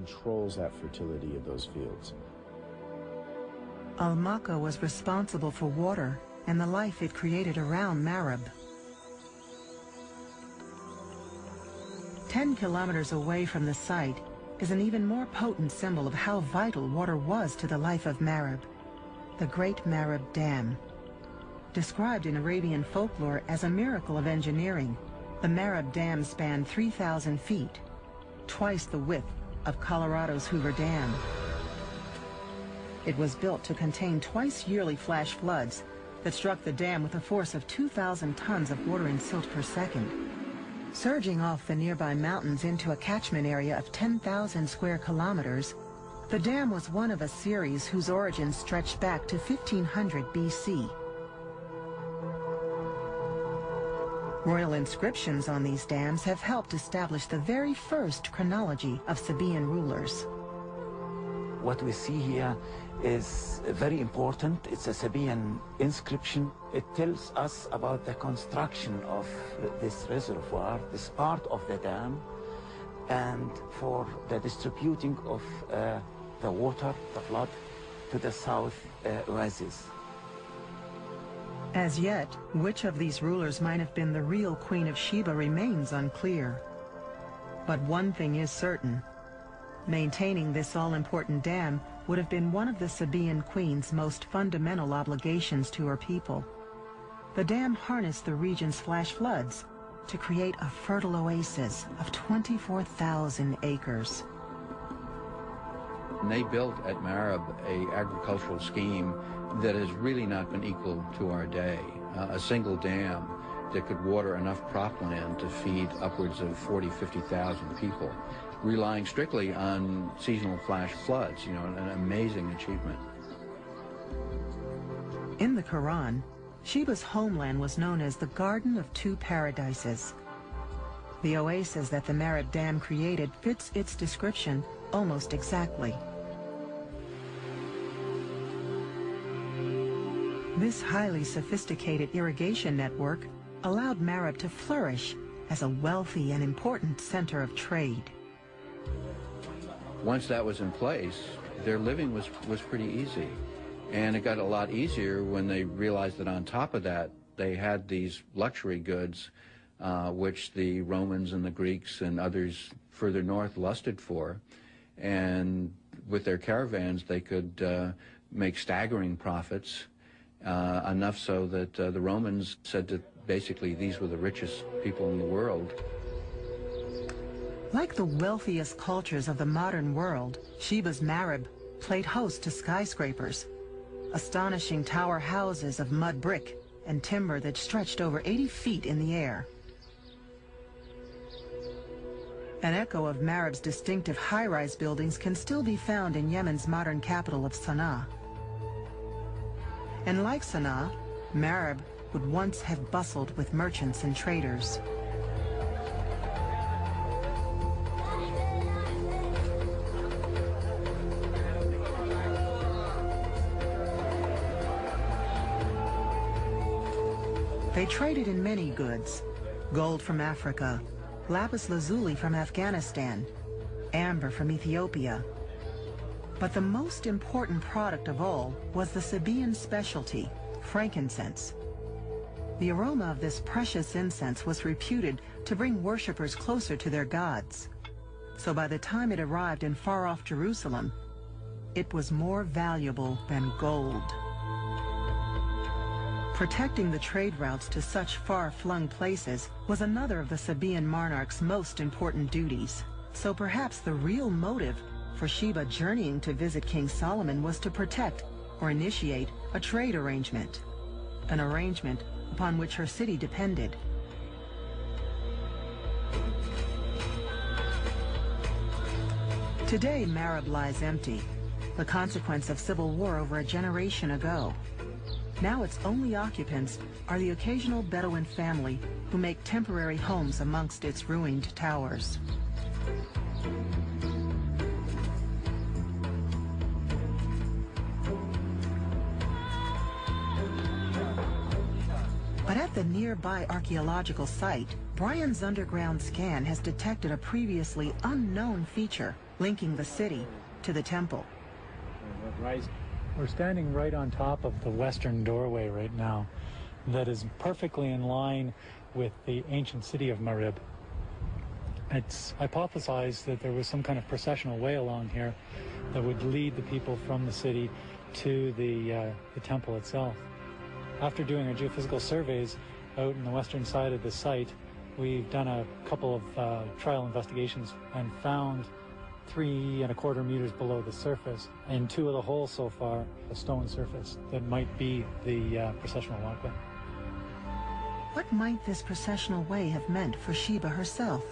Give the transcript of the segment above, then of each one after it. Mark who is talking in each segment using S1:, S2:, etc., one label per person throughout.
S1: controls that fertility of those fields.
S2: Al-Makka was responsible for water and the life it created around Ma'rib. 10 kilometers away from the site is an even more potent symbol of how vital water was to the life of Ma'rib, the Great Ma'rib Dam. Described in Arabian folklore as a miracle of engineering, the Ma'rib Dam spanned 3,000 feet, twice the width of Colorado's Hoover Dam. It was built to contain twice yearly flash floods that struck the dam with a force of 2,000 tons of water and silt per second. Surging off the nearby mountains into a catchment area of 10,000 square kilometers, the dam was one of a series whose origins stretched back to 1500 BC. Royal inscriptions on these dams have helped establish the very first chronology of Sabaean rulers.
S3: What we see here is very important. It's a Sabaean inscription. It tells us about the construction of this reservoir, this part of the dam, and for the distributing of the water, the flood, to the south oasis.
S2: As yet, which of these rulers might have been the real Queen of Sheba remains unclear. But one thing is certain. Maintaining this all-important dam would have been one of the Sabaean queen's most fundamental obligations to her people. The dam harnessed the region's flash floods to create a fertile oasis of 24,000 acres.
S4: They built at Ma'rib an agricultural scheme that has really not been equal to our day. A single dam that could water enough cropland to feed upwards of 50,000 people, relying strictly on seasonal flash floods, an amazing achievement.
S2: In the Quran, Sheba's homeland was known as the Garden of Two Paradises. The oasis that the Ma'rib Dam created fits its description almost exactly. This highly sophisticated irrigation network allowed Ma'rib to flourish as a wealthy and important center of trade.
S4: Once that was in place, their living was pretty easy. And it got a lot easier when they realized that on top of that, they had these luxury goods, which the Romans and the Greeks and others further north lusted for. And with their caravans, they could make staggering profits, enough so that the Romans said that basically these were the richest people in the world.
S2: Like the wealthiest cultures of the modern world, Sheba's Ma'rib played host to skyscrapers, astonishing tower houses of mud brick and timber that stretched over 80 feet in the air. An echo of Ma'rib's distinctive high-rise buildings can still be found in Yemen's modern capital of Sana'a. And like Sana'a, Ma'rib would once have bustled with merchants and traders. They traded in many goods: gold from Africa, lapis lazuli from Afghanistan, amber from Ethiopia. But the most important product of all was the Sabaean specialty, frankincense. The aroma of this precious incense was reputed to bring worshippers closer to their gods. So by the time it arrived in far-off Jerusalem, it was more valuable than gold. Protecting the trade routes to such far-flung places was another of the Sabaean monarch's most important duties. So perhaps the real motive for Sheba journeying to visit King Solomon was to protect or initiate a trade arrangement, an arrangement upon which her city depended. Today, Ma'rib lies empty, the consequence of civil war over a generation ago. Now its only occupants are the occasional Bedouin family who make temporary homes amongst its ruined towers. But at the nearby archaeological site, Brian's underground scan has detected a previously unknown feature linking the city to the temple.
S5: We're standing right on top of the western doorway right now that is perfectly in line with the ancient city of Bema'rb. It's hypothesized that there was some kind of processional way along here that would lead the people from the city to the temple itself. After doing our geophysical surveys out in the western side of the site, we've done a couple of trial investigations and found 3¼ meters below the surface, in 2 of the holes so far, a stone surface that might be the processional walkway.
S2: What might this processional way have meant for Sheba herself?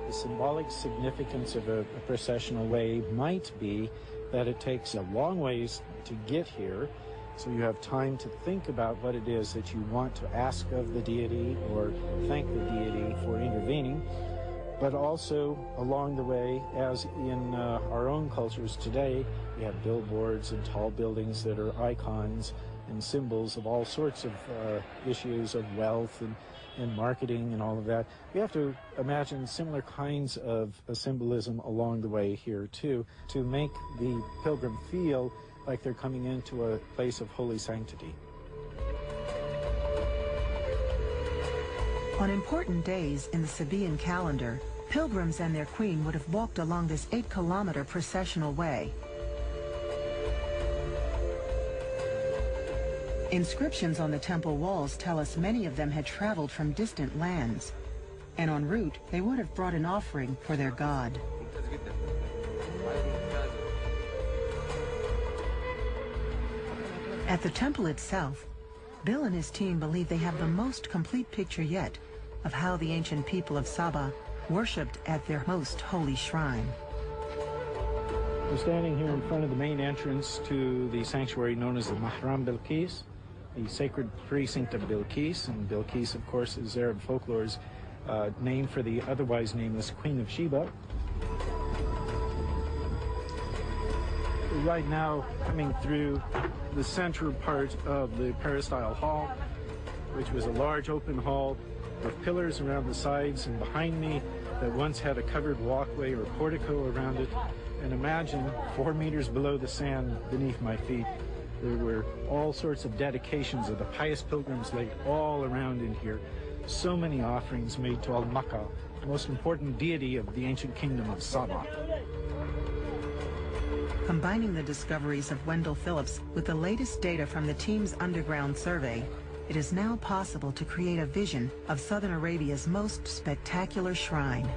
S1: The symbolic significance of a processional way might be that it takes a long ways to get here, so you have time to think about what it is that you want to ask of the deity or thank the deity for intervening. But also along the way, as in our own cultures today, we have billboards and tall buildings that are icons and symbols of all sorts of issues of wealth and marketing and all of that. We have to imagine similar kinds of symbolism along the way here too, to make the pilgrim feel like they're coming into a place of holy sanctity.
S2: On important days in the Sabaean calendar, pilgrims and their queen would have walked along this 8-kilometer processional way. Inscriptions on the temple walls tell us many of them had traveled from distant lands, and en route they would have brought an offering for their god. At the temple itself, Bill and his team believe they have the most complete picture yet of how the ancient people of Saba worshipped at their most holy shrine.
S1: We're standing here in front of the main entrance to the sanctuary known as the Mahram Bلقيس, the sacred precinct of Bلقيس, and Bلقيس, of course, is Arab folklore's name for the otherwise nameless Queen of Sheba. We're right now coming through the central part of the peristyle hall, which was a large open hall with pillars around the sides and behind me that once had a covered walkway or portico around it. And imagine 4 meters below the sand beneath my feet, there were all sorts of dedications of the pious pilgrims laid all around in here. So many offerings made to Al-Makka, the most important deity of the ancient kingdom of Saba.
S2: Combining the discoveries of Wendell Phillips with the latest data from the team's underground survey, it is now possible to create a vision of Southern Arabia's most spectacular shrine.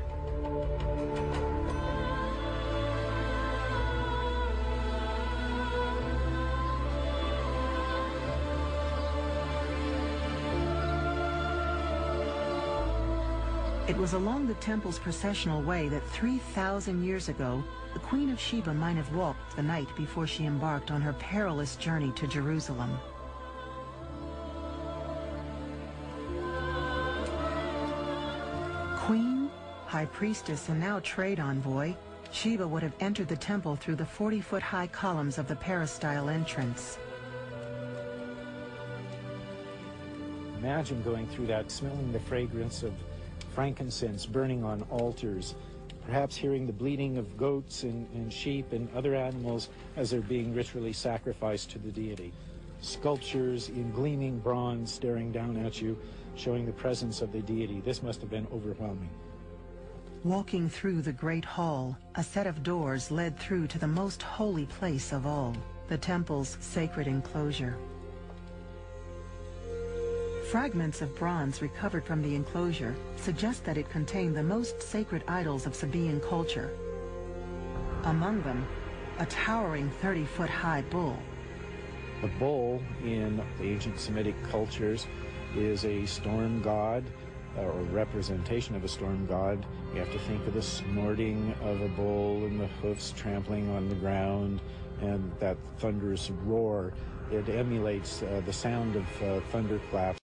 S2: It was along the temple's processional way that 3,000 years ago, the Queen of Sheba might have walked the night before she embarked on her perilous journey to Jerusalem. Queen, High Priestess, and now trade envoy, Sheba would have entered the temple through the 40-foot-high columns of the peristyle entrance.
S1: Imagine going through that, smelling the fragrance of frankincense burning on altars, perhaps hearing the bleating of goats and sheep and other animals as they're being ritually sacrificed to the deity. Sculptures in gleaming bronze staring down at you, showing the presence of the deity. This must have been overwhelming.
S2: Walking through the great hall, a set of doors led through to the most holy place of all, the temple's sacred enclosure. Fragments of bronze recovered from the enclosure suggest that it contained the most sacred idols of Sabaean culture. Among them, a towering 30-foot-high bull.
S1: The bull in the ancient Semitic cultures is a storm god, or a representation of a storm god. You have to think of the snorting of a bull and the hoofs trampling on the ground and that thunderous roar. It emulates the sound of thunderclaps.